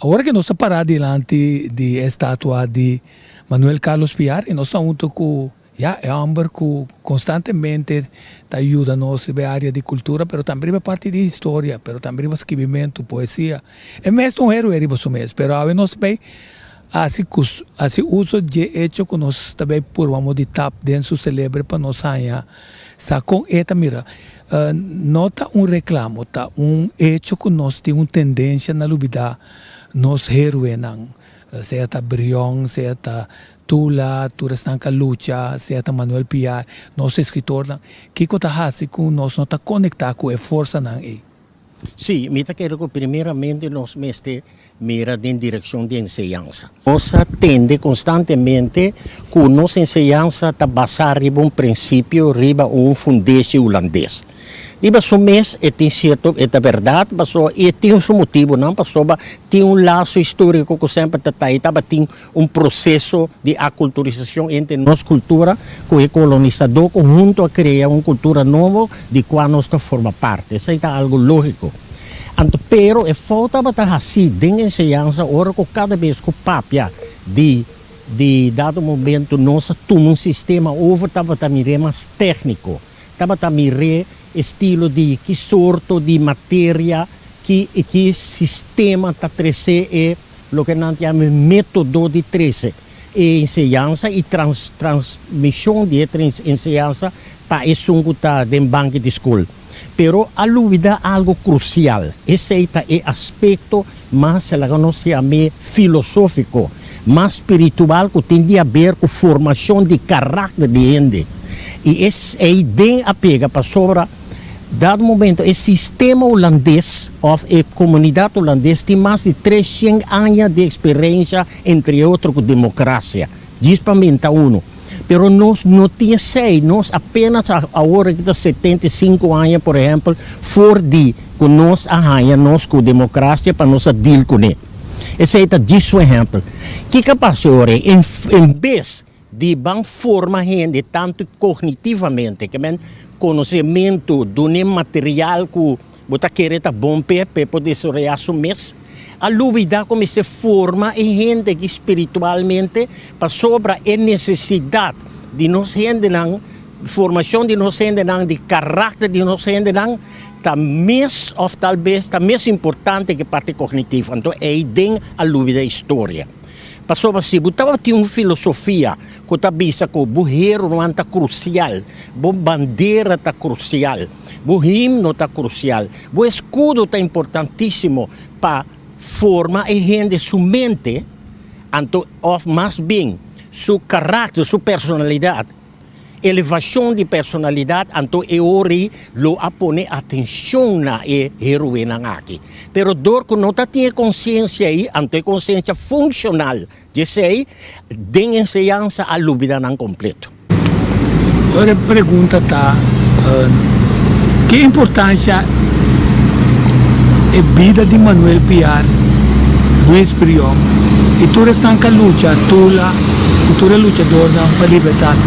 Ora che nós paramos diante da estátua de Manuel Carlos Piar, nós estamos com Amber que constantemente ajuda nós na área de cultura, mas também na parte de história, mas também no escrevimento, poesia. É mesmo um herói isso mesmo, mas nós bem assim uso de hecho que nós também por uma de tap dentro celebre para nós ganhar. Sa com eta mira, nota reclamo, tá hecho que nós temos uma tendência na lubida nos heróis não, seja Brion, seja Tula, Turastanca Lucha, seja Manuel Piar, nosso escritor, que está fazendo com nós não está conectado com a força não é. Sim, me quero que primeiramente nós mestre mira em direção de enseñança. Nós atende constantemente que nossa enseñança está baseada em princípio, riba fundeste holandês. Riba so mês é certo, é verdade, mas tem um motivo, não, passou tem laço histórico que sempre tem processo de aculturização entre nossa cultura com o colonizador conjunto a criar uma cultura nova de qual nós forma parte. Isso é algo lógico. Pero falta assim, dentro da enseñança, ora que cada vez que o papia de dado momento nós tomamos sistema over estava mais técnico, estava estilo de que sorto de matéria que sistema está crescer é o que nós chamamos método de crescer e enseñança e transmissão de enseñança para isso que está dentro banco de escola. Pero a dúvida algo crucial, esse é o aspecto mais filosófico, mais espiritual que tem a ver com a formação de caráter de gente. E essa é a ideia a pega para sobre, dado momento, o sistema holandês, ou a comunidade holandesa, tem mais de 300 anos de experiência, entre outros, com democracia. Diz para mim, Pero nós não tinha sei, nós apenas agora que está 75 anos, por exemplo, for de que nós arranhamos com a democracia para nós deal com ele. Esse é disso exemplo. Que passou em vez de formar gente tanto cognitivamente, que é conhecimento do material que você quer bom para poder se assumir, a dúvida como se forma em gente que espiritualmente para sobre a necessidade de nós gente não, formação de nós gente não, de caráter de nós gente não, está mais ou talvez está mais importante que a parte cognitiva. Então é aí a dúvida da história. Para sobre se você tem uma filosofia que está vista que o buheiro não está crucial, a bandeira está crucial, o himno está crucial, o escudo está importantíssimo para forma e rende sua mente, ou mais bem, seu caráter, sua personalidade, elevação de personalidade, então ori lo a pone atenção na heroína aqui. Pero dor que não tem consciência aí, então consciência funcional, de sei, de enseñança a dúvida não completo. Agora a pergunta está, que importância a vida de Manuel Piar, Luis Brion, e tu restanca luta, tu é lutador para a liberdade.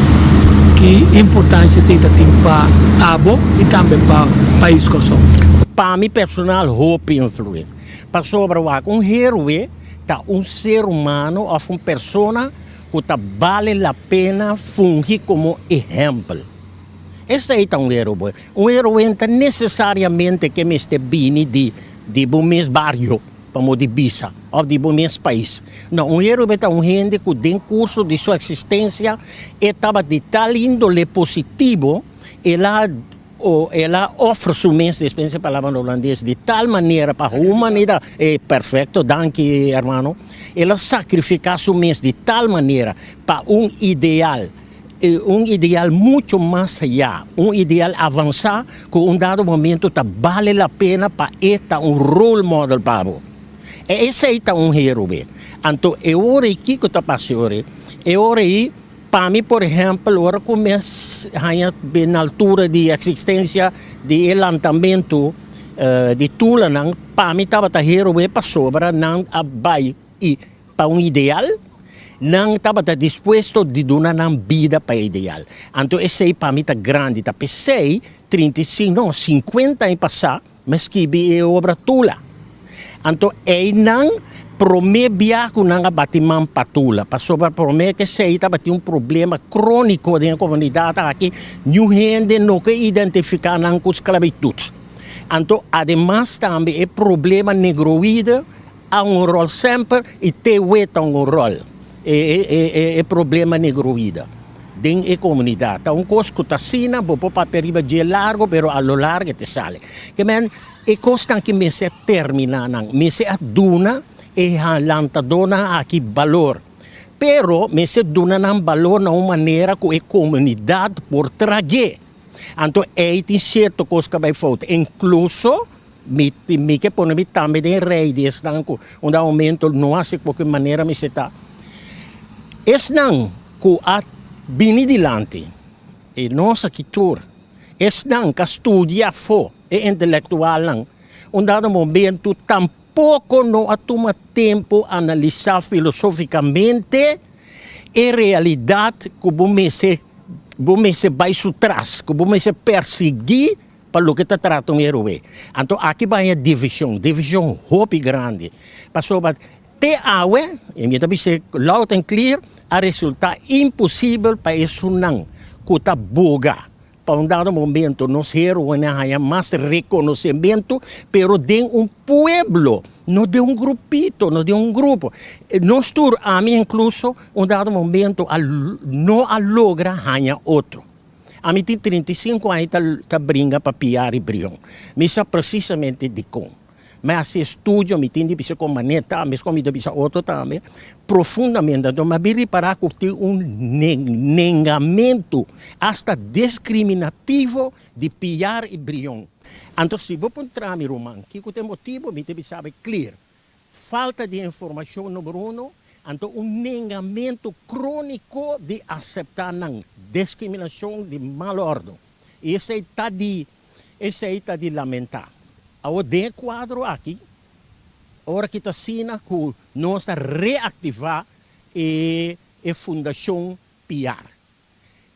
Que importância você tem para Abo e também para o país que sou? Para mim, personal, hope e influência. Para sobre um herói, tá ser humano ou uma pessoa que vale a pena fungir como exemplo. Esse é um herói. Um herói não necessariamente que me esteja vindo de bom mesmo bairro, como de Bisa, ou de bom mesmo país. Não, um herói é um gente que, dentro do curso de sua existência, estava de tal índole positivo, ela oferece o mesmo, depende da palavra holandesa, de tal maneira para a humanidade, é perfeito, danke, hermano, ela sacrifica o mesmo de tal maneira para ideal muito mais allá, ideal avançar que dado momento vale a pena para estar role model para você. Esse é herói. Então, hora que está passando, hora para mim, por exemplo, hora começa na altura de existência de levantamento de Tula, para mim estava herói para sobra, não vai para ideal, não estava disposto de dar vida para o ideal. Então, esse aí para mim está grande. Está pensei, 35, não, 50 anos passar, mas que é obra Tula. Então, não promebia com nanga batiman patula, para sobre promete que seita bati problema crônico da comunidade aqui, new gente não que identificar nang com esclavitud. Então, además também é problema negroide há rol sempre e te weta rol. É problema negroide dentro da comunidade. Então, cosco tassina, bopo paperiba de largo, pero a lo largo te sale. Que men, e costa que me se termina nang, me se aduna e halanta dona aqui valor. Pero me se duna nang valor na uma maneira que a comunidade por trazer. Então, é certo coisa que vai faltar. Incluso, me que põe me também de redes, onde aumento não há de qualquer maneira me se tá. Es não que a bini dilante e nossa cultura, es não que estudia fo e intelectual não, um dado momento tampouco não toma tempo analisar filosoficamente a realidade que você se vai trás, que você se perseguir para o que está tratando de herói. Então, aqui vai a divisão roupa grande. Passou para ter água, e me também se loud and clear, a resultar impossível para isso não, que está boga. Para um dado momento, nós heróis há mais reconhecimento, pero de pueblo, não de grupito, não de grupo. Nós tur a mim incluso, dado momento, não logra ganhar outro. A mim tem 35 anos, tá brinca para piar e brião. Mas é precisamente de com. Mas esse estúdio, me tem de ser com maneta, mas como de ser outro também, profundamente. Então, mas reparar que tem negamento, hasta discriminativo de piar e brião. Então, se vou encontrar meu irmão, que tem motivo, me deve saber clear. Falta de informação, número 1. Então, negamento crônico de aceitar não discriminação de mal ordem. Esse está de lamentar. Ao de quadro aqui, hora que está sina que nós reativar a fundação PIAR.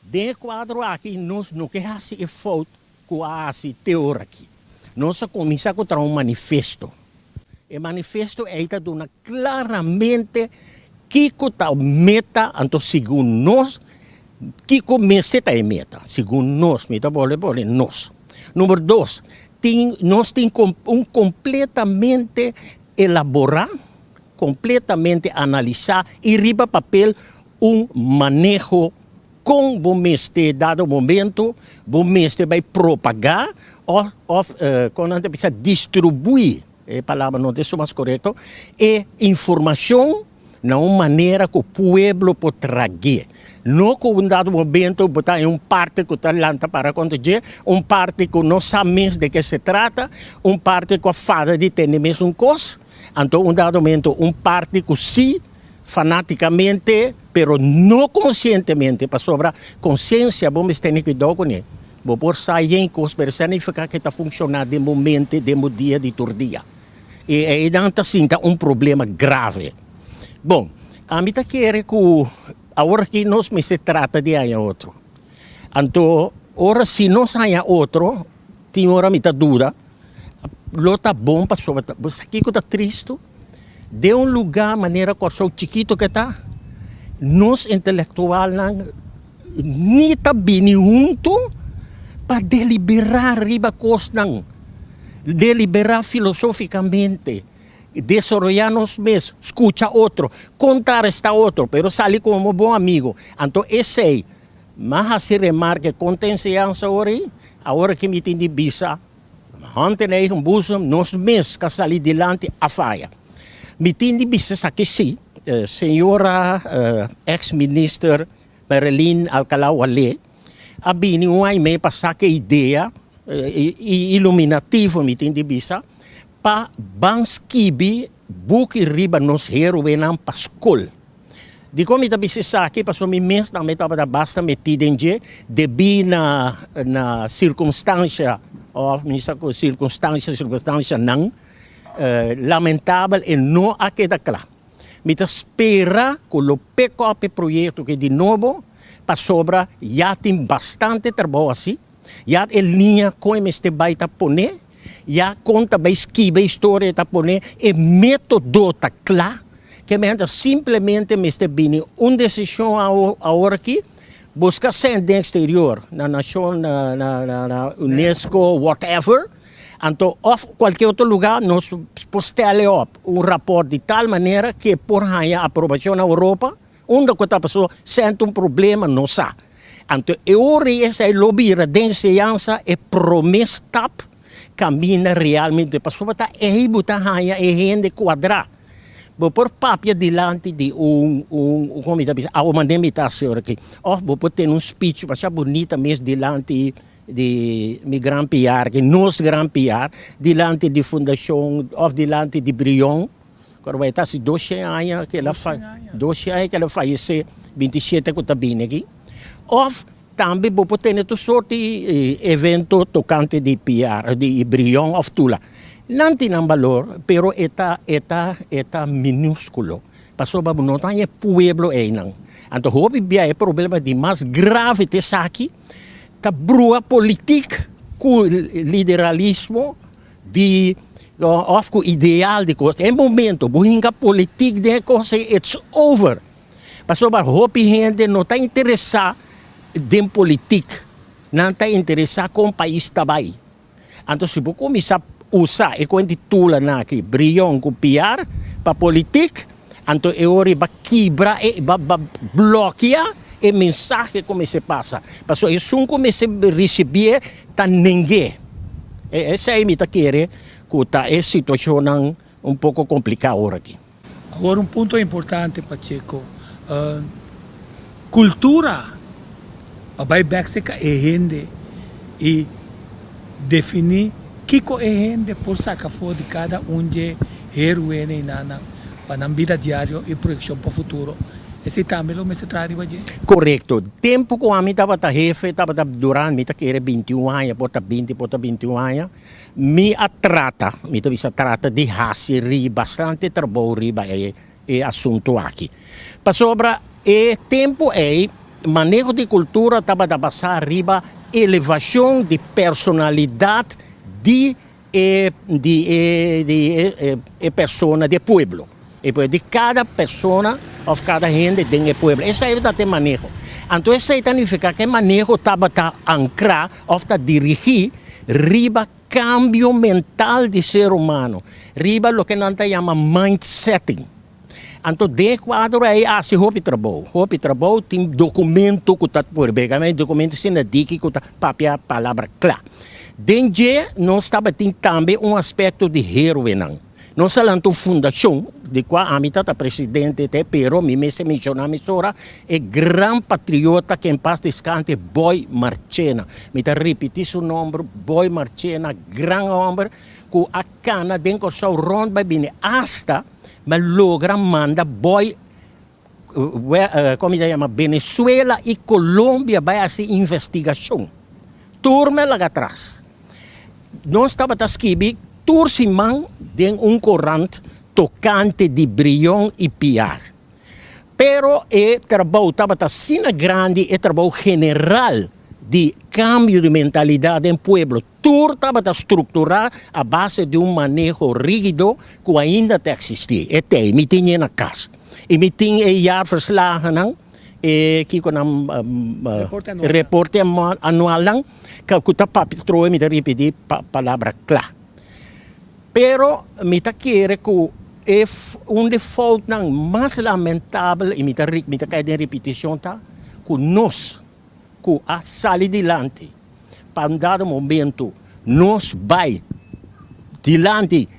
De quadro aqui, nós não queremos a foto que há teoria aqui. Nós começamos com um manifesto. O manifesto está dando claramente que está meta, então segundo nós, que começa a meta, segundo nós, nós. Número 2, nós temos completamente elaborar, completamente analisar e riba papel manejo com o mestre dado momento, o mestre vai propagar ou quando a gente precisa distribuir, a palavra não é mais correta, e informação na maneira que o povo pode trazer. Não que um dado momento botar em parte que está lanta para acontecer, parte que não sabe de que se trata, parte que a fada de ter mesmo coisa, então um dado momento parte que sim, fanaticamente, pero não conscientemente, para sobrar consciência, vamos ter que dar com ele. Vou por sair em coisa, pero significa que está funcionando de momento, de dia, de turdia. E aí está sinta problema grave. Bom, a mim quer que agora que nós se trata de há outro. Então, ora se nós há outro, tem hora me dura, lo tá bom para sobre, aqui que está triste, de lugar, maneira que o chiquito que está, nós intelectual nem tá bem junto para deliberar riba coisa deliberar filosoficamente. Desarrollarnos mesmos, escucha outro, contar esta outro, pero salir como bom amigo. Então, esse aí, mas se remarca com consciência agora que me tem de bisa, ontem aí buso, nós mesmos que sair delante a faia. Me tem de bisa aqui sim, senhora ex-minister Marilyn Alcalá-Wale, a bini um me passar que ideia iluminativa me tem de bisa, pa banskibi buki riba nos herói na pascol. Di como ita bisisa aqui passou me mês na metade da basta metida em dia debi na circunstância ou circunstância não lamentável e não aquela claro. Me espera que o PECOP projeto que de novo para sobra já tem bastante trabalho assim, já é linha como este baita poner. já conta bem esquiva história tá pone e método tá claro que mente simplesmente me está vindo uma decisão agora aqui busca sender exterior na nação na UNESCO whatever então of qualquer outro lugar nós postele up rapport de tal maneira que por a aprovação na Europa onde que a pessoa sente problema não sabe então eu essa lobby de ciência e promessa tap caminha realmente a pessoa está aí botar raia e rende quadrar por papia dilante de como uma imitação aqui vou ter speech mas bonita mesmo dilante de Migrant PR que nós Grand PR dilante de fundação ou dilante de Brion quando vai estar se 12 anos que ela faleceu 27 que está bem aqui ou também vou ter outra sorte evento tocante de PR de Brion ou Tula não tem valor pero eta minúsculo passou para não tem pueblo aí não então houve é problema de mais grave te aqui tá brua política com lideralismo de com ideal de coisa em momento buhinga política de coisa it's over passou para houve gente não está interessada em política não está interessada com o país também então se você começar a usar e quando tula na aqui brilhão com PR para política então eu vai quebrar e vai bloquear e mensagem como se passa. Porque isso como se receber tá ninguém. Essa é a minha querer que tá a situação um pouco complicada agora aqui. Agora um ponto importante, Pacheco, cultura, vai bexica é gente e definir que é gente por sacar fora de cada de heroína e nana para a vida diária e projeção para o futuro. Esse também é o mesmo trabalho de. Correto. Tempo que a mim estava jefe, estava durante, me que era 21 anos, porta 20, porta 21 anos, me trata de raci bastante trabalho riba é assunto aqui. Para sobra e tempo é manejo de cultura estava da passar riba elevação de personalidade de pessoa de pueblo. E de cada pessoa ou cada gente dentro do pueblo. Essa é o manejo. Então, isso significa que o manejo estava ancrado ou dirigir riba cambio mental de ser humano. Riba o que nós chamamos mindsetting. Então, de quadro aí, se houve trabalho, tem documento que está por bem, documento sem a dica que está papel, palavra clara. Dentro, nós estava também aspecto de heroína. Nós falamos fundação, de qual a mitad presidente, pero me mencionou é grande patriota que em paz descanse, Boy Marchena. Me repetir seu nome, Boy Marchena, grande homem, que a cana dentro do seu rondo vai vir hasta, mas logra manda Boy, como se chama, Venezuela e Colômbia vai fazer investigação. Turma lá atrás. Nós estávamos escrevendo Tursimang de corrente tocante de Brion e PR. Pero o trabalho estava assim grande, o trabalho general de cambio de mentalidade em pueblo. Tudo estava estruturado a base de manejo rígido que ainda existia. E me tinha na casa. E me tinha jaarverslagen que reporte anual que está papitroe me repetir palavra clara. Pero me quer que é default mais lamentável e me cai de repetição tá que nós que a sair adiante para um dado momento nós vai dilante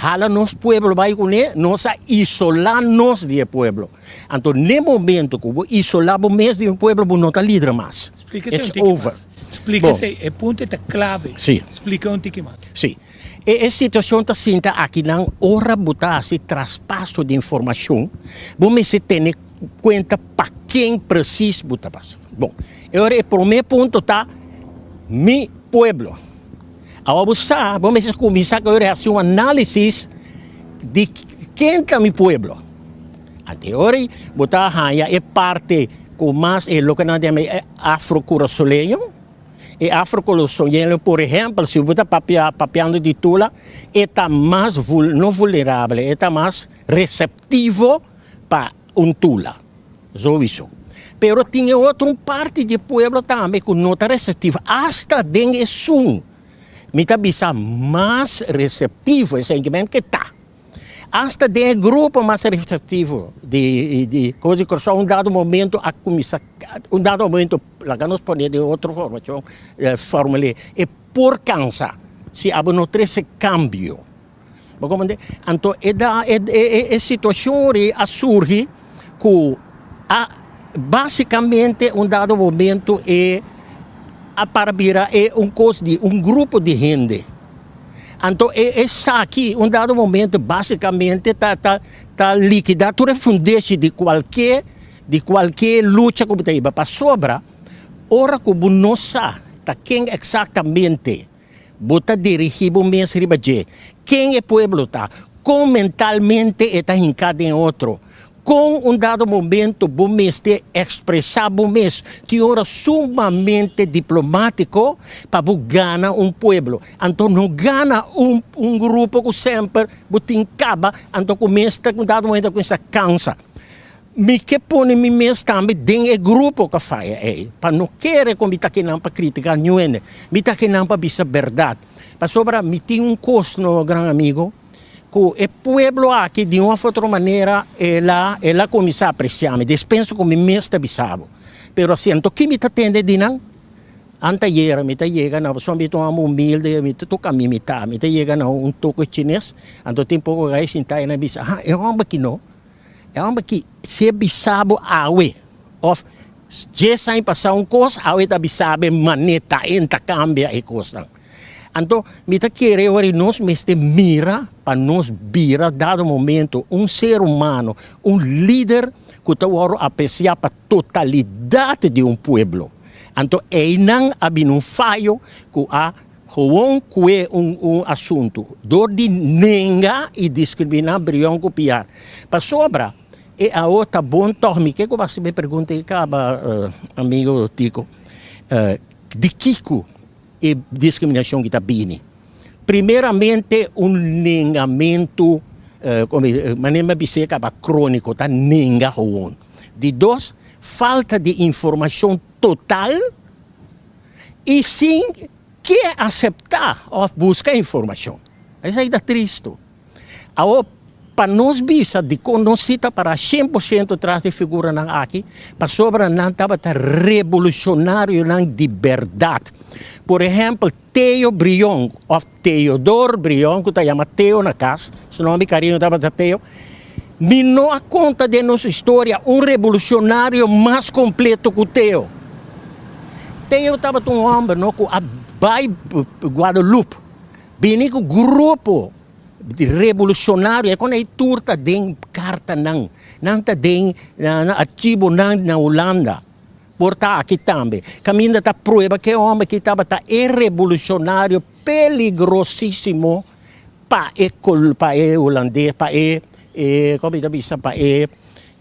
hala nos pueblo vai com nós a isolar nos de pueblo então no momento que isolamos mesmo de pueblo não está líder mais it's over. Explica-se, é ponto é clave. Sim. Explica um pouquinho mais. Sim. E a situação está assim, aqui não, ora botar esse traspasso de informação, vamos ter conta para quem precisa botar passo. Bom, agora o primeiro ponto está, mi pueblo. Agora vamos começar agora a fazer uma análise de quem é mi pueblo. Agora, botar a é parte com mais, é o que nós chamamos afro-curaçoleño, E afrocolonialismo, por exemplo, se você está papeando de tula, está mais não vulnerável, está mais receptivo para tula. Isso. Pero tinha outra parte do povo também que não está receptivo. Hasta den é sum. Me está mais receptivo, esse sentimento que está. Hasta den grupo mais receptivo de coisa que só dado momento a começar, dado momento, lá que nós podemos de outra formação, fórmula, é por cansa, se há não ter esse cambio. Então, é situação que surge que basicamente dado momento a parabira é coisa de grupo de gente. Então, esse aqui, dado momento, basicamente, está liquidado o refundeixo de qualquer luta que está aí. Para sobra, ora que você não sabe quem exatamente está dirigindo o mês ribaje, quem é o povo está, como mentalmente está hincado em outro. Com dado momento, o mês de expressar o mês, que ora sumamente diplomático para ganhar povo. Então, não ganha grupo que sempre acaba, então começa a dado momento com essa cansa. Me que põe me mês também dentro do grupo que faz, para não querer como está aqui não para criticar nenhum, me está aqui não para dizer verdade. Para sobra, me tem custo, no grande amigo, que o povo aqui, de uma outra maneira, ela começa a apreciar-me. Dispenso que me está bisabo. Pero assim, então, que me está tendo de não? Anteayer, me está chegando, só me estou humilde, me estou caminhando, me está chegando toco chinês, então tem pouco gás, então, e na bisa, é uma que não. É uma que se bisabo awe. Of, já sai passar coisa, awe está bisabo, maneta, entra, cambia e coisa. Então, me está querendo nós mira para nós vira, dado momento, ser humano, líder que está apreciar para a totalidade de povo. Então, não há falho que há que é assunto. Dor de nenga e discriminar, brilhão, copiar. Para sobra, é a outra bom torme. Que você me pergunta, amigo Tico, de Kiko e discriminação que está vindo. Primeiramente, negamento, maneira de crônico, está negado. De dois, falta de informação total e sim que aceitar ou buscar informação. Isso aí está triste. Para nós bisa de conhecida para 100% atrás de figura aqui, para sobra não estava revolucionário de verdade. Por exemplo, Theo Brion, ou Theodore Brion, que está chamado Theo na casa, seu nome carinho estava Theo, me não a conta de nossa história revolucionário mais completo que o Theo. Theo estava um homem que a Bai Guadalupe, bem com grupo de revolucionário, é quando a turta tem carta não tem arquivo na Holanda. Porta aqui também. Caminho da prova que o homem que estava revolucionário, perigosíssimo para o holandês, para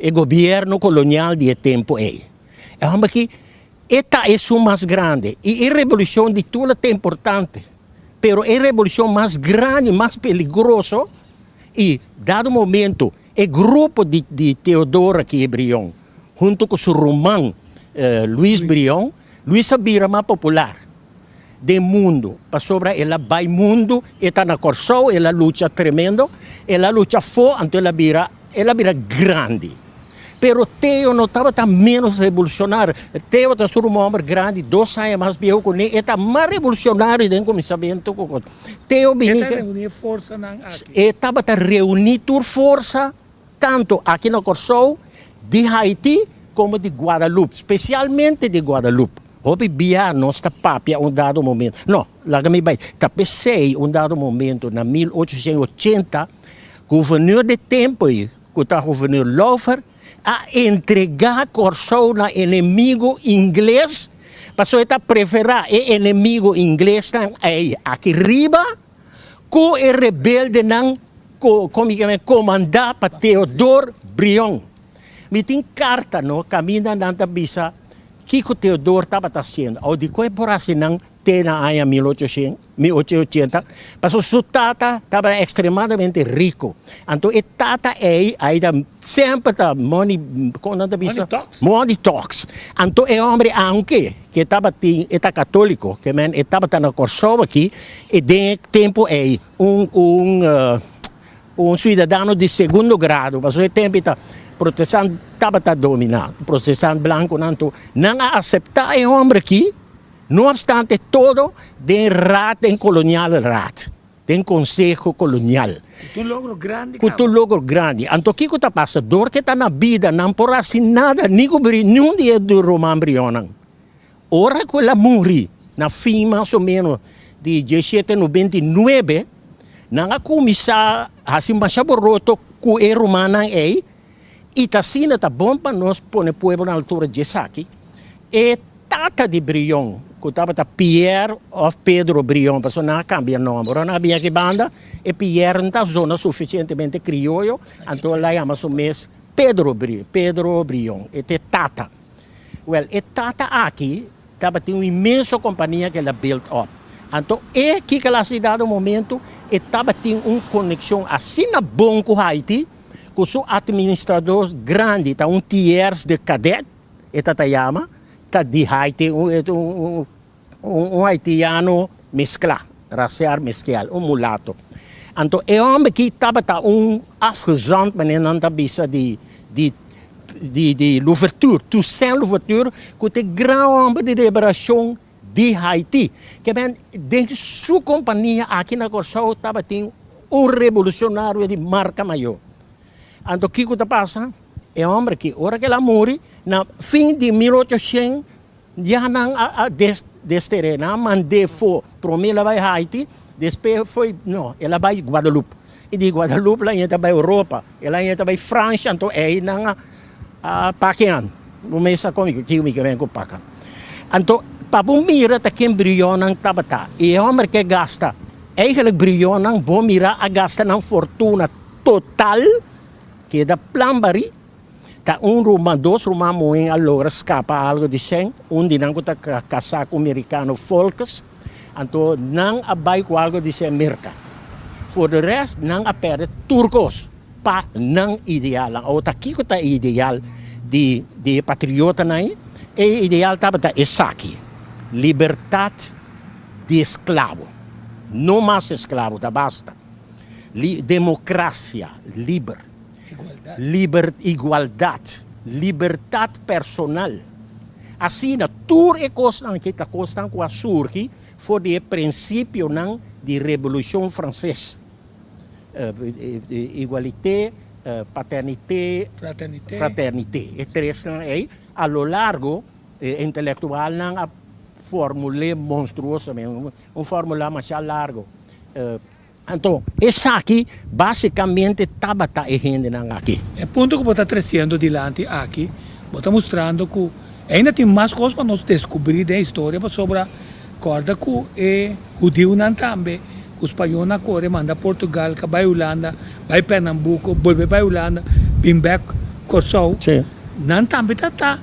o governo colonial de tempo. É um homem que é o mais grande. E a revolução de Tula é importante. Pero a revolução mais grande, mais perigosa, e, dado momento, o grupo de Teodoro que é Brion, junto com o seu romano, Luís Brion, Luís vira mais popular do mundo. Para sobra, ela vai mundo, está na Corsol, ela luta tremendo, ela luta forte, então ela vira grande. Pero Theo não estava tão menos revolucionário. Theo está sendo um homem grande, 2 anos mais velho que ele, está mais revolucionário do que o pensamento. Theo reunir força estava a reunir força, tanto aqui no Corsol, de Haiti, como de Guadalupe, especialmente de Guadalupe. Houve via nossa papia dado momento. Não, lá que me vai. Tapecei dado momento, na 1880, governador de tempo, que está o governador Lofer, a entregar Corsol na inimigo inglês, passou a preferir o inimigo inglês aqui riba, que o rebelde não comandar para Theodore Brion. Me tem carta, no caminho da bisa, Kiko Teodoro estava fazendo, ao de qual por assim não tem na área 1880, mas o seu tata estava extremamente rico. Então, o tata ainda sempre está money talks. Então, é homem aunque que estava católico, que estava na Kosovo aqui, e de tempo é um cidadão de segundo grado, mas o tempo está protestante estava dominado, protestante branco não aceitar o homem aqui. Não obstante todo, tem rat, tem colonial rat, tem conselho colonial. Um logro grande. Um logro grande. Então, o que está passando? Dor que está na vida, não por assim nada, nenhum dia do Romano Brionan. Ora que ela morre, na fim mais ou menos de 1799, não a começar a se machar roto com o Romano e está sendo bom para nós pôr o povo na altura de Saki. E tata de Brion, que estava Pierre of Pedro Brion, mas não cambia o nome. Agora não havia que banda, e Pierre não está zona suficientemente crioulo, então lá chamamos o mês Pedro Brion, e tata. Well, e tata aqui, estava uma imensa companhia que ela built up. Então, é que a cidade no momento, estava tendo uma conexão assim na bom com Haiti, com o seu administrador grande, um tiers de cadet, e chama, de Haiti, um haitiano mesclado, racial mesclado, mulato. Então, é homem que estava afgezond, mas não estava de Louverture, Toussaint Louverture, que é o grande homem de liberação de Haiti. Que dentro de sua companhia, aqui na Kosovo, estava um revolucionário de marca maior. Então, o que está passando? É homem que, hora que ela morre, no fim de 1800, já não desterrou, não mandei para ela vai Haiti, depois foi, não, ela vai Guadalupe. E de Guadalupe, ela entra para a Europa, ela entra para a França, então aí não Paquian. Não me sa comigo, que me vem com Paquian. Então, para o mira, está quem brilhou não estava. E é homem que gasta, eigenlijk brilhou não, bom mirar, a gasta não fortuna total, que é da Plambari. Tá Roma, dois Roma moem allora escapa algo de 100, de não está casaco americano Volks, então não abai com algo de 100 merca. For the rest, não apere turcos, pa não ideal. Ou tá aqui que está ideal de patriota aí, e ideal estava tá esaki, liberdade de escravo, não mais escravo, tá basta. Democracia, igualdade, liberdade personal. Assim, tudo é coisa que está costando com a surge foi o princípio de Revolução Francesa. Igualité, paternité, fraternité. E três aí, a lo largo, intelectual não a fórmula monstruosa, uma fórmula mais largo. Então, esse aqui, basicamente, estava errando aqui. O ponto que você está trazendo adiante aqui, você está mostrando que ainda tem mais coisas para nós descobrir da história sobre a corda que é judeu também, que os espanhóis na Coreia manda Portugal, que vai Holanda, vai Pernambuco, volve para Holanda, vem back Kosovo. Sim. Não também está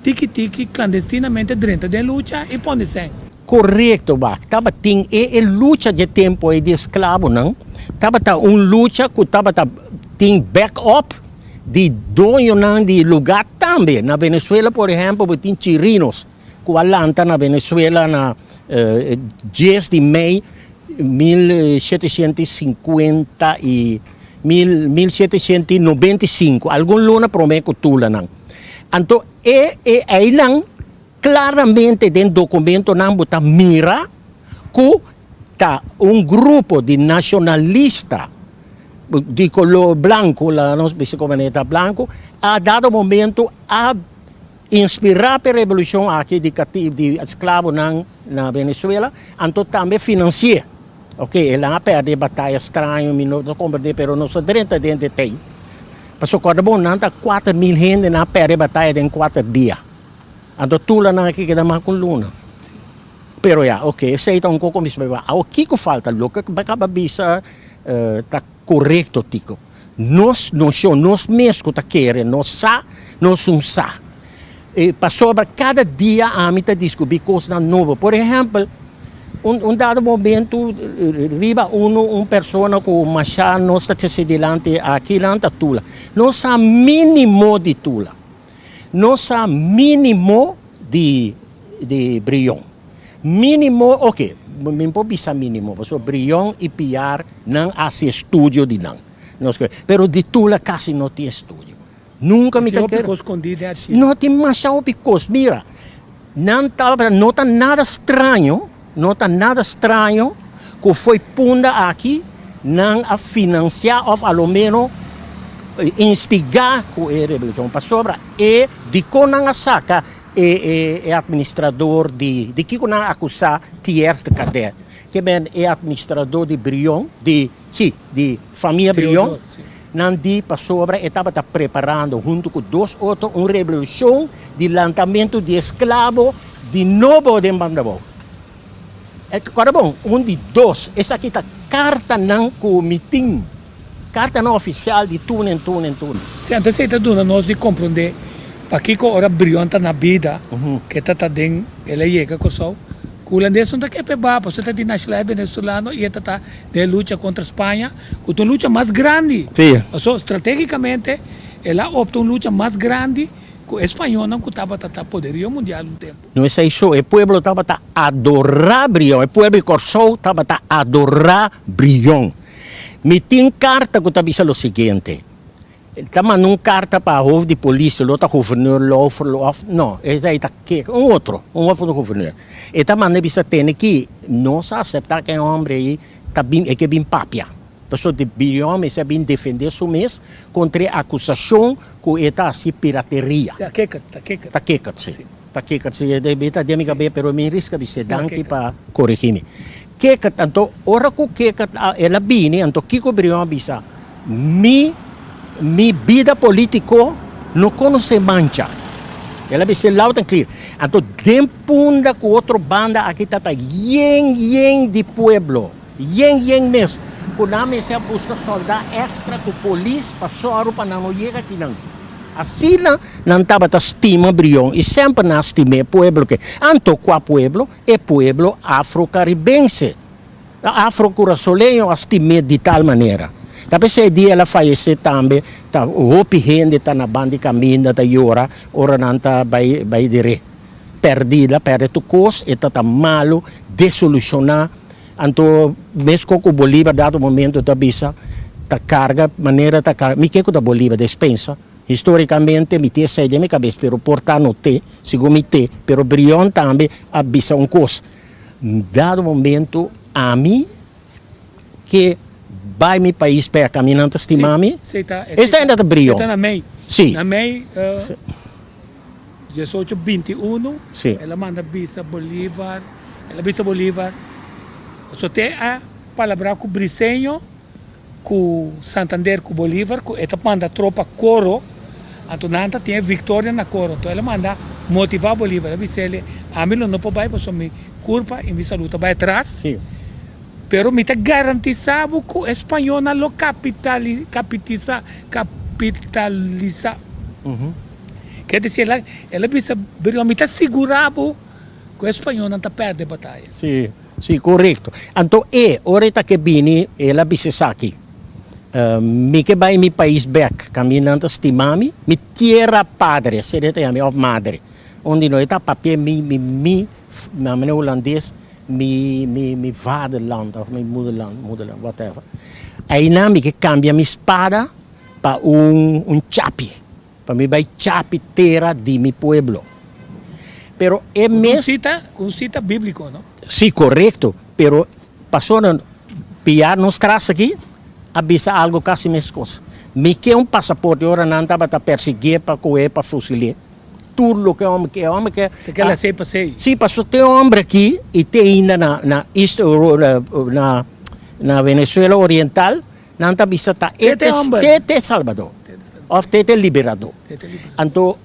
tiki-tiki clandestinamente dentro da luta e põe sem. Correto, Bach. Tava tem luta de tempo de escravo, não? Tava luta que tava tem backup de dono não de lugar também. Na Venezuela, por exemplo, tem chirinos que alanta na Venezuela na 10 de maio 1750 e 1795. Algum luna promete que tu não. Então, aí não claramente dentro do documento não botar mira que tá grupo de nacionalistas de color branco, lá não sei como é branco, a dado momento a inspirar a revolução aqui de escravo na Venezuela, então também financia. Ok, ele não perde batalha estranha, minuto, mas não se drenta dentro de Mas o corpo não está 4.000 gente na perde batalha em 4 dias. Então, tudo não aqui que dá mais com luna. Pero ok, sei então como me explica. O que falta? O que acaba bisa tá correto, tico. Nós mesmos tá querendo, nós não sa. para sobre cada dia a mim descobrir coisas novas. Por exemplo, dado momento, riba pessoa com machado, não está se delante aqui, não está tula. Não está mínimo de tula. Não está mínimo de brilhão. Mínimo, ok, me pode pensar mínimo, porque brilhão e piar não há estúdio de não. Pero de tula quase não tem estúdio. Nunca me Tem quero. escondido aqui. Não tem machado picos. Mira, não está nada estranho. Não está nada estranho que foi punda aqui não a financiar ou ao menos instigar com a rebelião para sobra e de que não saca é administrador de que não acusar tiers de cadeia que bem é administrador de Brion de família Brion não de para sobra estava preparando junto com dois outros uma revolução de lançamento de escravo de novo de Bandabó. Agora bom, de dois, essa aqui está carta não com meeting, carta não oficial de tudo. Sim, então você está dando nós de compreender para que ora brilhante na vida, que está dentro, ele chega com o sol. O holandês não está aqui para você está de nacional venezuelano e está de luta contra a Espanha, com uma luta mais grande. Sim. Então, estrategicamente, ela opta uma luta mais grande que o espanhol não estava a poderio mundial um tempo. Não é isso, o povo estava a adorar Brion, o povo de Corsol estava a adorar Brion. Me tem carta que estava dizendo o seguinte, estava mandando carta para o de polícia, o outro governador, não, esse aí está aqui, um outro governador. E estava mandando dizer que não se aceitar que é um homem aí, é que é bem papia. Pessoa de Brion, mas é bem defender isso mesmo contra a acusação que está assim pirateria. Está quecat, sim. Está quecat, sim. Deve estar de minha cabeça, mas me risca de ser danke para corrigir-me. Quecat, então, ora que quecat, ela bine, então, Kiko Brion bisa, mi vida política não conhece mancha. Ela vai ser loud and clear. Então, dempunda com outra banda aqui está yen de pueblo, yen mesmo. Quando a gente busca soldado extra com polícia para só para não chegar aqui não. Assim não estava a estima Brion e sempre não estimei pueblo que anto qual pueblo é pueblo afro-caribense, afro-curaçolenho estimei de tal maneira. Tapi esse dia ela faleceu também, o hopi gente está na banda de caminho da Iora, ora não está vai dire perdida, perde tu cos, e está malo, desolucionar. Então, mesmo com o Bolívar, dado momento, está bisa, está carga, maneira está carga. Me quero da Bolívar dispensa. Historicamente, me tem saído da minha cabeça, pero portar no te, segundo me te, pero Brion também abisa coisa. Dado momento, a mim, que vai meu país para caminhando, estimar-me. Esse ainda é Brion. Está na MEI. Sim. Na MEI, 1821, ela manda bisa Bolívar, só tem a palavra com Briceño, com Santander, com Bolívar, ela manda tropa coro, então Nanta tem vitória na coro, então ela manda motivar Bolívar, ela diz ele, a mim não pode ir, porque me curva e me saluta, vai atrás, sim. Pero me está garantizado que o espanhol não lo capitaliza. Quer dizer, ela me está segurado que o espanhol não está perdendo a batalha. Sim. Sì, corretto. Então, ora che bini, ela disse aqui. Mi che vai mi país back, caminhando stimami, mi tierra padre, sedete a minha madre. Onde noi tá papel mi maneira holandês, mi vaderland, of mi moederland, whatever. Aí na mi che cambia mi spada para chapi, para mi vai chapi terra di mi pueblo. Pero é mesmo. Com cita bíblico, não? Sim, correto. Pero passou a piar nos traços aqui, avisa algo quase mesmo coisa. Me que passaporte, ora não estava a perseguir para correr, para fuzilar. Tudo que é homem que. Porque ela sei para sei. Sim, passou tem homem aqui e tem ainda na Venezuela Oriental, não está avisa tá. Tete Salvador. Ou Tete Liberador. Então,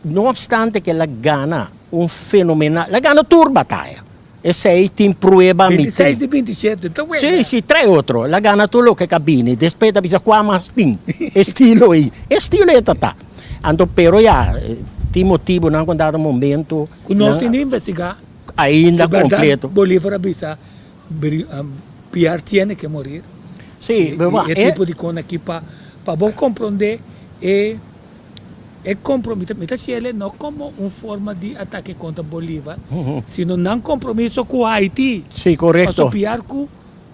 não obstante que ela ganha fenomenal, ela ganha toda a batalha. Esse aí tem prueba. 26 de 27, então é. Sim, três outros. Ela ganha tudo o que cabine. Depois da bisa qual mais tem. Estilo aí. Estilo é tata. Então, pero já, Tem motivo não com dado momento. Que nós temos que investigar. Ainda Se verdade, completo. Bolívar avisa, Piar tiene que morir. Sim, E tipo de coisa aqui para bom compreender e comprometer se ele não como uma forma de ataque contra Bolívar, sino não compromisso com Haiti. Sim, correto. Para piar com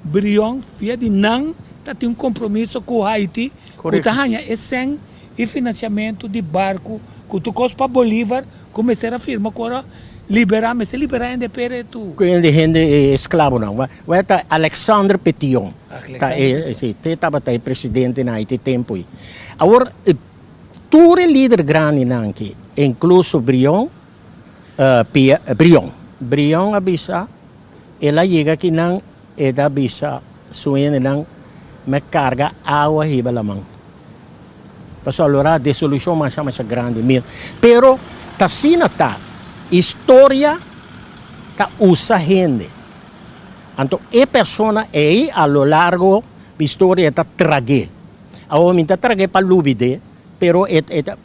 Brion, via de não tem um compromisso com Haiti, que tahanha é sem e financiamento de barco, que tu costa para Bolívar, começar a firma agora liberar, mas se liberar ainda pere tu. Quindi gente esclavo não. Vai tá Alexandre Petillon. Sim, estava tá presidente na Haiti tempo aí. Agora tudo líder grande não aqui, incluso Brion, Brion avisa, ela chega aqui não e da avisa, suene não me carga água riba la mão. Passou allora a dissolução mais grande mesmo. Pero tá sina tá história tá usa gente. Então a persona é a lo largo da história tá trague. A homem tá trague para lubide, pero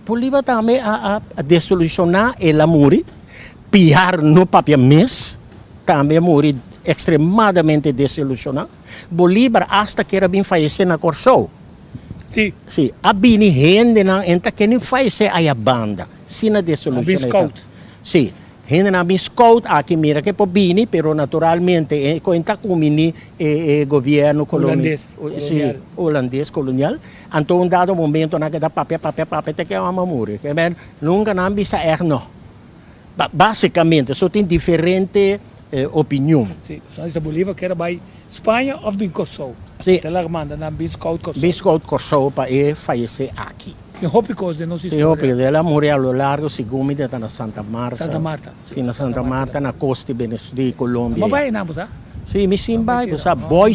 poliva também a dissolucionar ela muri, piar no papel mes, também muri extremadamente desilusionado. Bolívar hasta que era bem falecer na Corsou. Sim. Sim, a bini gente não entra que nem falecer a banda, sina desilusionado. Sim, gente não bem scout aqui mira que por bini, pero naturalmente conta com mini governo holandês colonial. Então dado momento na que dá papel te que é uma morrer, que nunca não bisa não. Basicamente, só tem diferente opinião. Sim, só essa Bolívar que era by Espanha ou bem Corsou. Sim. Ela manda na Biscout Corsou. Biscout Corsou para falecer aqui. Tem roupa coisa não se Tem roupa ela morreu ao largo segundo está na Santa Marta. Santa Marta. Sim, na Santa Marta na costa de Colômbia. Mas vai não, você? Sim, me sim vai, você. Boy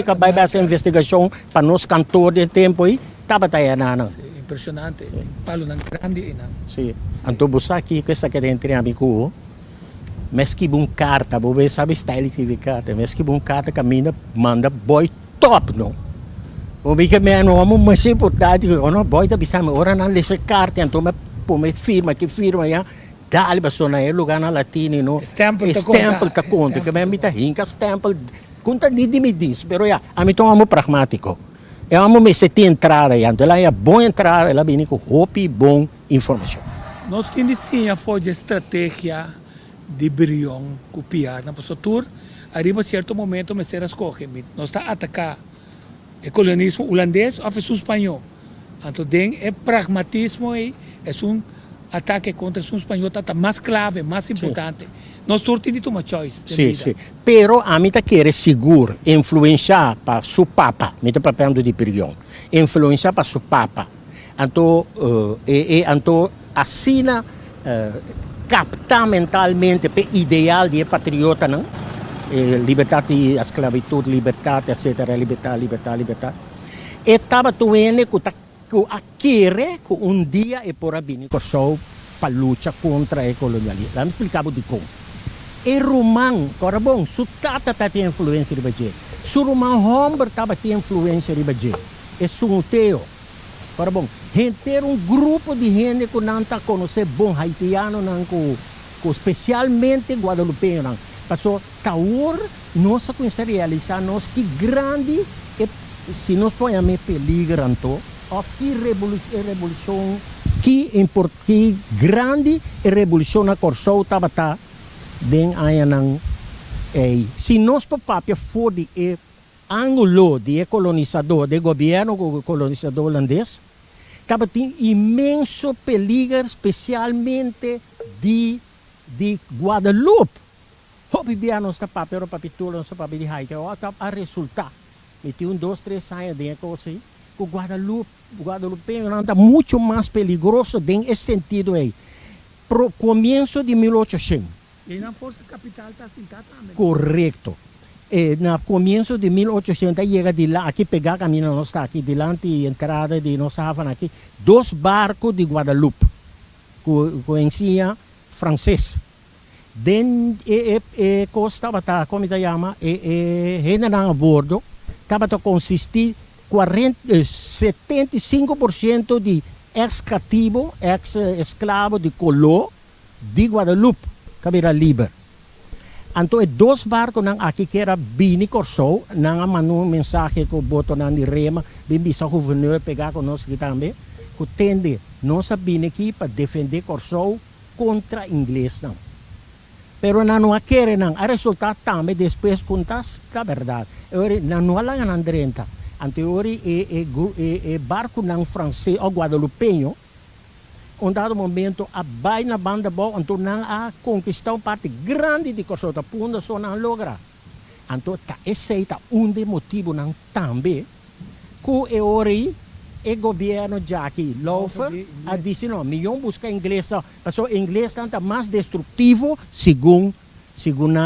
que vai essa investigação para nós cantor de tempo aí, tava aí não. Impressionante. Palo nang grande e não. Sim. Então você aqui que está querendo entrar amigo. Mas que bom carta, você sabe style de carta, mas que bom carta caminha manda boy top não. O que me não amo mais importante que o boy da bisa me ora não lese carta então me firma já dali basona é lugar na latino no Stempel tá conta que me tá hinca stempel conta de me diz pero já a mim amo pragmático eu amo me sete entrada então ela é boa entrada ela vem com roupa e bom informação. Nós temos sim a força de estratégia de Brion copiar na postura arriba certo momento me será escolher nós está atacar o colonialismo holandês ou o espanhol então é pragmatismo e é ataque contra o espanhol está mais clave mais importante nós temos uma choice sim pero a mim tá querer seguro influenciar para su papa me tá papando de Brion influenciar para su papa então então assina captar mentalmente o ideal de patriota, não? Liberdade, a esclavitud, liberdade, etc. Liberdade. E estava doendo que um dia é por abrir Kosovo para lutar contra o colonialismo. Vamos explicar de como. E Romão, agora bom, su tata tem influência de Bagé. Su Romão Homber estava tem influência de Bagé. E su teo. Agora bom, ter grupo de gente que não está conhecendo bom haitiano, não com especialmente guadalupeño, não. Passou taur nossa coisa realizar nós que grande se nós ponhamos peligro então, que revolução que grande revolução na Corsou estava den aí não se nós papel for de ângulo de colonizador, de governo colonizador holandês estava tem imenso peligro, especialmente de Guadalupe. O bibia nossa papel, papitula, nossa papel de Haiti, a resultar. E tinha 2, 3 anos dentro assim, o Guadalupe não está muito mais perigoso nesse sentido aí. Pro começo de 1800. E na força capital está sentada também. Correto. No começo de 1800 chega de lá, aqui pegar caminho nós está aqui delante entrada de nossa Havana aqui, 2 barcos de Guadalupe, conhecia francês. Estava como se chama, gente a bordo, estava a consistir 75% de ex-cativo, ex-esclavo de Coló, de Guadalupe, Cabira Liber. Então, dois barcos nang aqui que era bini corso, nang manu mensagem que o boto nang de rema, bem bisa o gouverneur pegar conosco aqui também, que tende nossa bini aqui para defender corso contra inglês não. Pero não a querer não, a resultado também depois contas a verdade. Ora não há lá na drenta. Anteriori e barco nang francês ou guadalupenho, um dado momento a vai na banda boa, então não a conquistar uma parte grande de coisa da punda só não logra. Então esse é de motivo não também que é ori e governo já aqui Laufer a dizer não, melhor buscar inglês, porque o inglês está mais destrutivo segundo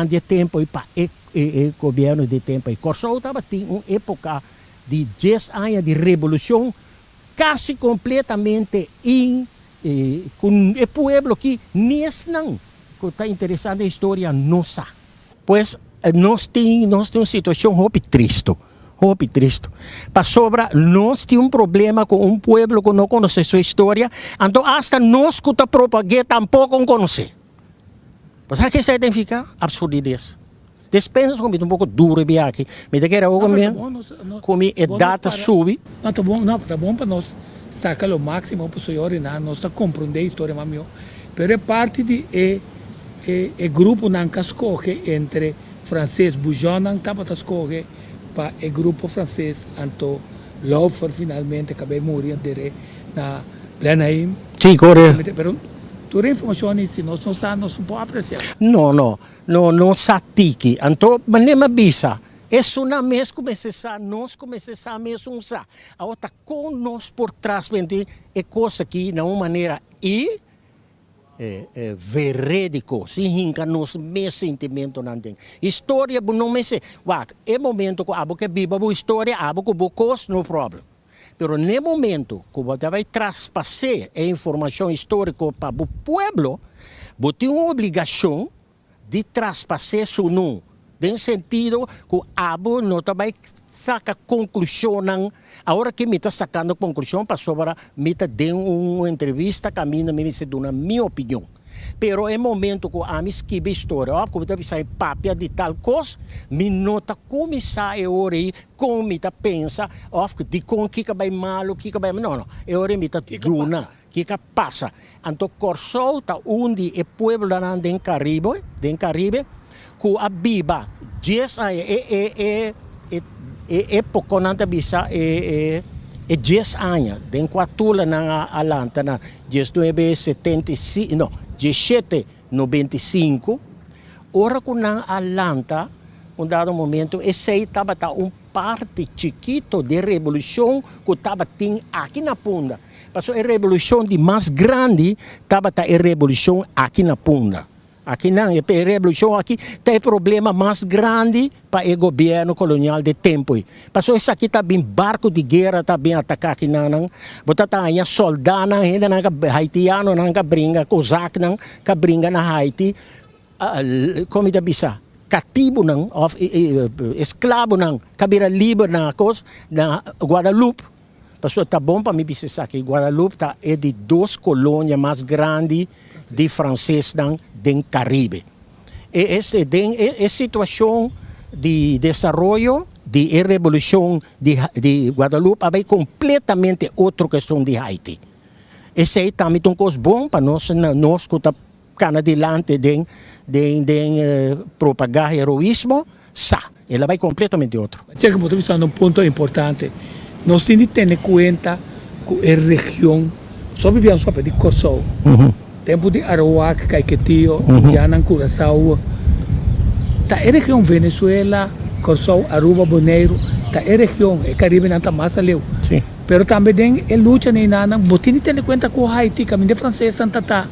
de tempo e para o governo de tempo. E Corsou estava em uma época de 10 anos de revolução quase completamente com o povo que não está interessado na história nossa. Pois nós temos uma situação muito triste. Para sobra, nós temos problema com um povo que não conhece sua história, então hasta nós que está propagando tampouco não conhece. Sabe o que significa? Absurdidez. Despensa comigo um pouco duro bem aqui. Me dá que era algo mesmo. Como a data sube. Não, tá bom para nós sacar o máximo possível, nós está compreender a história mamio. Pero é parte de grupo não cascoge entre francês bujão não tava cascoge para o grupo francês anto Laufer finalmente acabei morrer na Blenheim. Sim, correto. Pero toda a informação se nós não sabemos, não podemos apreciar. Não satique. Então, mas nem me avisa. Isso não mesmo nós começamos a mesmo usar. Agora, com nós por trás, é coisa que, de uma maneira, verídico, significa nos meus sentimentos não tem. História, não me sei. É momento que eu vivo a história, eu vou cost, no problema. Pero no momento que você vai traspassar a informação histórica para o povo, você tem uma obrigação de traspassar isso não. No sentido que o abo não vai sacar conclusão. Agora que me está sacando conclusão, para sobra, me está dando uma entrevista, caminho, me está dando a minha opinião. Pero é momento que a minha esquiva história, que você vai sair papia de tal coisa, me nota começar a hora como me está pensa, de com que vai mal, o que vai não, é hora me está duna, que passa. Então, Corsou está onde é povo lá no Caribe, que a Biba, 10 anos, época não está bisa, 10 anos, den quatula na Alanta, na 1975, não, 1795, ora que na Alanta, dado momento, esse aí estava parte chiquito de revolução que estava aqui na Punda. Passou a revolução de mais grande, estava a revolução aqui na Punda. Aqui não, a revolução aqui tem problema mais grande para o governo colonial de tempo. Passou isso aqui também barco de guerra também atacar aqui não. Bota aí soldado ainda não haitiano não brinca, cosaco não brinca na Haiti. Como da bisa, cativo não, escravo não, cabira livre na coisa na Guadalupe. Passou tá bom para me dizer que Guadalupe é de duas colônias mais grandes de francês do Caribe. Essa situação de desenvolvimento de revolução de Guadalupe é completamente outra questão de Haiti. Esse aí também é uma coisa boa para nós que estamos adelante de propagar heroísmo, ela vai completamente outro. Chega que você um ponto importante. Nós temos que ter em conta que a região, só vivemos só de Corsou, tempo de Arawak, Caiquetío, Indiana, Curaçao, a região Venezuela, Corsou, Aruba, Bonaire, a região, o Caribe não está mais ali. Pero também tem a luta nem nada, você tem que ter em conta que o Haiti, caminho de francês, Santa Tá.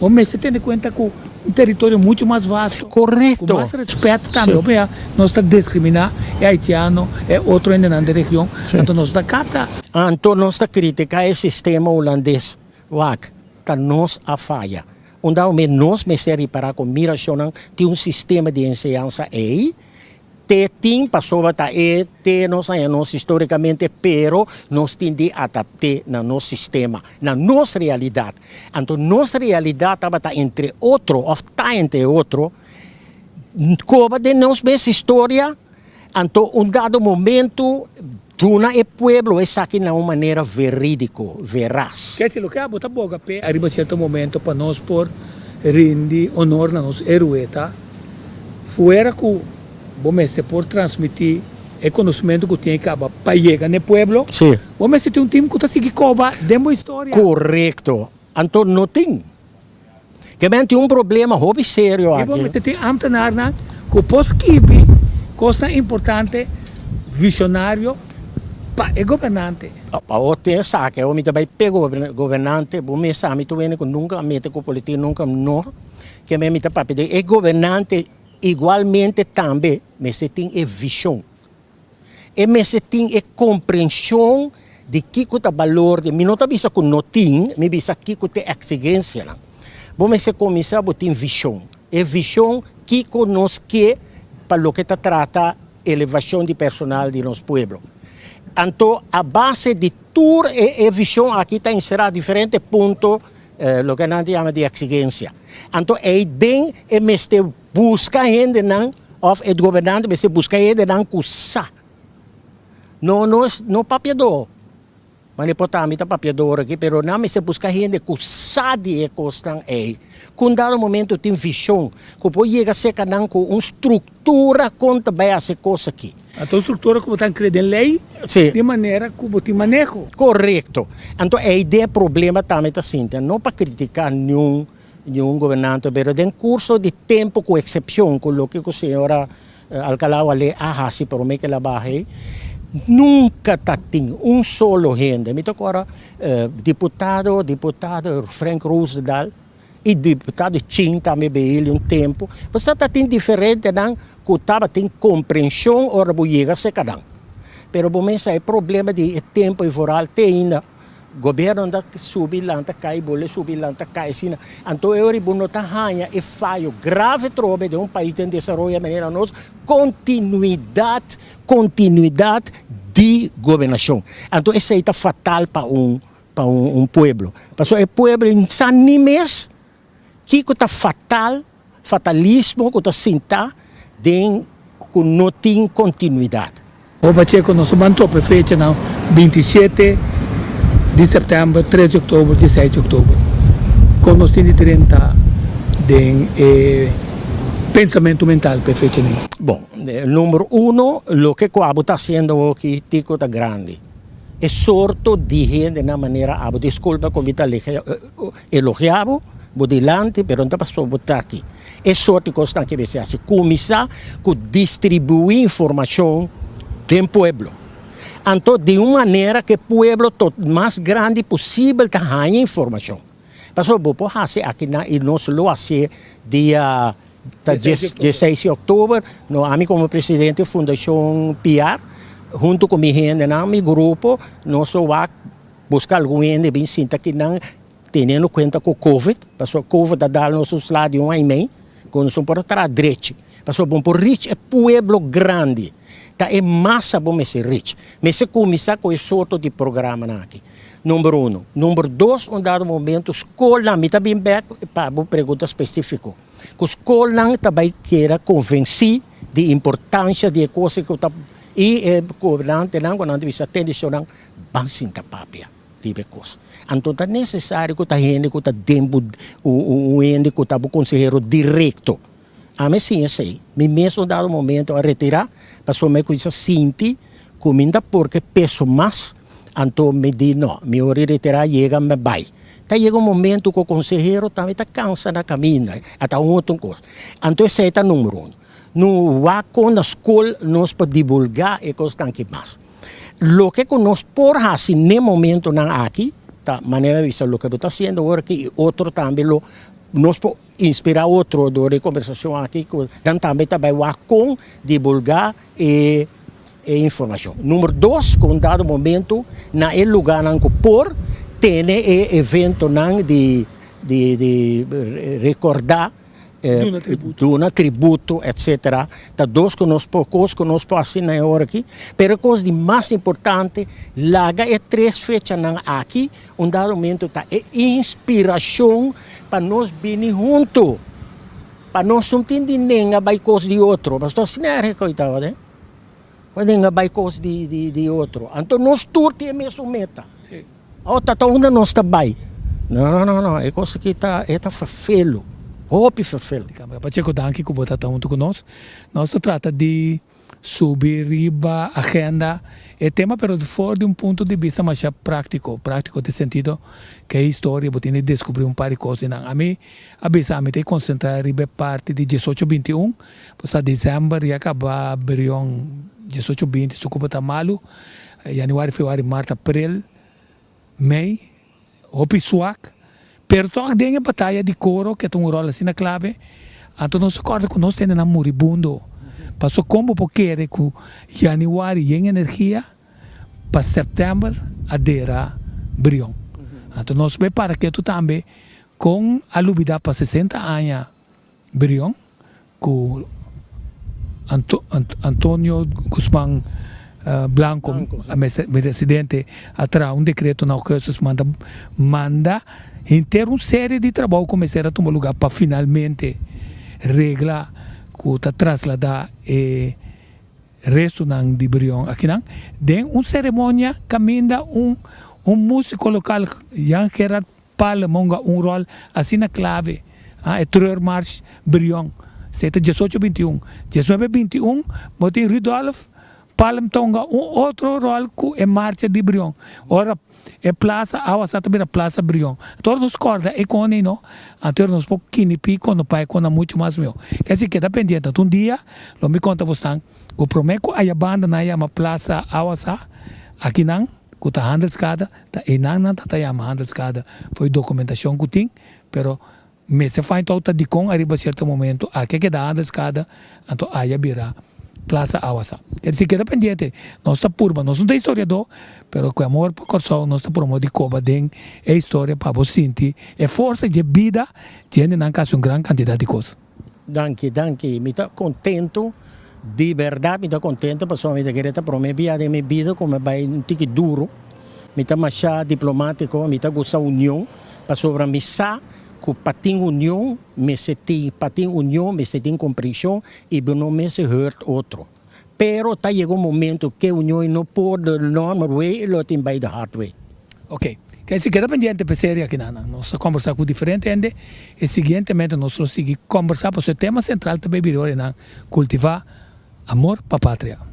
O mês você tem em conta que um território muito mais vasto. Correto. Com mais respeito também. Nós estamos discriminando, é haitiano, é outro ainda na região. Então nós estamos capta. Então nós estamos criticando o sistema holandês. Está nos a falha. Nós me serve para com miração de um sistema de ensinança aí, te tem pessoa tá te nós historicamente, pero nós tem de adaptar na nosso sistema, na nossa realidade. Então nossa realidade tá entre outro, ou tá entre outro, como de nossa mesma história. Então dado momento tuna e pueblo é aqui na uma maneira verídico, veraz. Quer dizer, o que a bota boca pe arriba certo momento para nós por rende honor na nossa heroeta, fora que vamos se por transmitir o conhecimento que tem que para chegar no pueblo. Sim. Vamos se ter um time que está seguindo coba demo história. Correto. Então não tem. Que tem um problema hobby sério E aqui. vamos se ter ambtenaar que pos kibi coisa importante visionário para o governante. O tem saque, eu me também pego governante, bom me sabe tu vem com nunca mete com política nunca não, que me mete para pedir. E governante igualmente também, mas se tem a visão. E me se tem a compreensão de que o valor de mim não tá vista com notim, me vista que o tem exigência lá. Bom me se começar a botar visão. E visão que conosco que para o que trata elevação de personal de nosso povo. Então, a base de toda a visão aqui está inserida diferentes pontos, o que nós chamamos de exigência. Então, a ideia é buscar gente, ou o governante, mas buscar gente que sabe. Não papiador. Mas não pode estar papiador aqui, mas não, mas buscar gente que sabe o que estão aí. Com dado momento tem visão, que pode chegar a ser com uma estrutura contra essa coisa aqui. A tua estrutura como está escrita em lei, Sim. de maneira como tem manejo. Correto. Então, a ideia problema também está assim, não para criticar nenhum governante, mas em curso de tempo, com exceção, com o que a senhora Alcalá ali ahasi, para mim que ela barre, nunca tem solo gente. Me agora deputado Frank Roosevelt e deputado Chin também ele tempo. Você está tem diferente, não? Que estava tem compreensão ou chega a ser cada. Pero bom é problema de tempo e voral tem ainda. Governo anda subir lá, cai, boleh subir lá, cai, assim. Então eu ribo não tá ranha e falho grave trobe de país em desenvolvimento maneira nós continuidade de governação. Então isso é fatal para um pueblo. Porque o pueblo insano mesmo que está fatalismo que está sentar que não tem continuidade. O Pacheco nos mantou para fecha não 27 de setembro, 3 de outubro, 16 de outubro. Com nós temos 30 de pensamento mental para fecha não. Bom, número 1, o que o Abu está fazendo aqui, tico está grande. É sorto de gente na maneira Abu, desculpa como está elogiado, budilante, pero não passou botar aqui. É sorte que está que você assim, começar a distribuir informação do povo. Então, de uma maneira que o povo mais grande possível tenha informação. Passou por fazer aqui na nosso lugar dia 16 de outubro, nós como presidente da Fundação PR, junto com minha gente, meu grupo, nós vamos buscar algum gente bem sinta que não tendo conta com o Covid, porque o Covid dá nossos lados um ano e meio, quando nós vamos para direito. Passou bom por rich é pueblo grande, tá é massa bom ser rich. Mas se começar com esse outro de programa aqui. Número 1. Número 2, dado momento, escola, me também para uma pergunta específica. Que a escola também queira convencer de importância de coisas que está e o governante não quando visa atenção não bansinta papia de coisa. Então é necessário que a gente que está dentro o ente que está o conselheiro direto. A mim sim sei. Me mesmo dado momento a retirar para somente com isso sinti comida porque peso mais. Então me diz não, me hora retirar chega me vai. Tá chega momento que o conselheiro também está cansado na caminho, até outra coisa. Então esse é o número 1. No com na escola nós podemos divulgar e coisas que mais. Lo que nós por assim no momento não aqui, tá maneira vista lo que está fazendo agora que outro também nós podemos inspirar outro de conversação aqui, também vai com divulgar e informação. Número 2, com dado momento na lugar que por ter evento de recordar duna tributo, etc. Da dos conosco assim na hora aqui. Pero coisa de mais importante, laga é 3 fechas aqui, um dado momento tá é inspiração para nós vir junto. Para nós não entender nem a coisa de outro. Mas assim não é coitado, né? Quando não vai coisa de outro. Então nós todos temos a mesma meta. Sim. Outra onde nós está bem. Não. É coisa que está feio. Hope vervelho. Pacheco, danke que você está junto conosco. Nós trata de subir riba agenda é tema, pero fora de ponto de vista mais prático no sentido que a história você tem de descobrir par de coisas. A mim, tem concentrar riba parte de 18-21, pois a dezembro e acaba abrião 18-20, se ocupa malo, januário, fevereiro, março, abril, mei, hopi suak. Pero toch tem a batalha de coro, que é um rol assim na clave. Então nós acorda que nós temos um moribundo. Passou como porque que januário tem energia, para setembro adera brião. Então nós vemos para que tu também, com a lubida para 60 anos, brião, com Antônio Guzmán Blanco, presidente, atrás decreto na que manda inteiro uma série de trabalho começar a tomar lugar para finalmente reglar que está trasladar e resto de Brião aqui não tem uma cerimônia caminha músico local yang quer para monga rol assim na clave é Treurmarsch Brião seta 18-21 19-21 motim Rudolf Palm tonga outro rol que é marcha de Brião ora é plaza Awasa também a plaza Brião todos os corda é com não até nos pouco kinipi quando pai com muito mais meu quer dizer que está pendente um dia lo me conta você que prometo a banda na uma plaza Awasa aqui não que tá handelskada tá enang tá yama handelskada foi documentação que tem pero me se faz então de com arriba certo momento aqui que dá handelskada então aí vira Plaza Awasa. Quer dizer que é dependente. Nossa turma, nós não tem historiador, mas com amor por coração, nós promovemos de Cuba, tem a história para você sentir, é força de vida, tem na casa uma grande quantidade de coisas. Danke. Me estou contento, de verdade, me estou contento, porque eu quero promover a minha vida como vai um tique duro, me estou mais diplomático, me estou gostando da união, para sobre me sa que para ter união, me se tem compreensão e não me se hurt outro. Pero tá chegou um momento que a união não pode normal way, ela tem by the hard way. Ok. Quer dizer que é pendente para ser aqui nós conversar com diferente ainda e seguintemente nós seguir conversar para o tema central também virou cultivar amor para a pátria.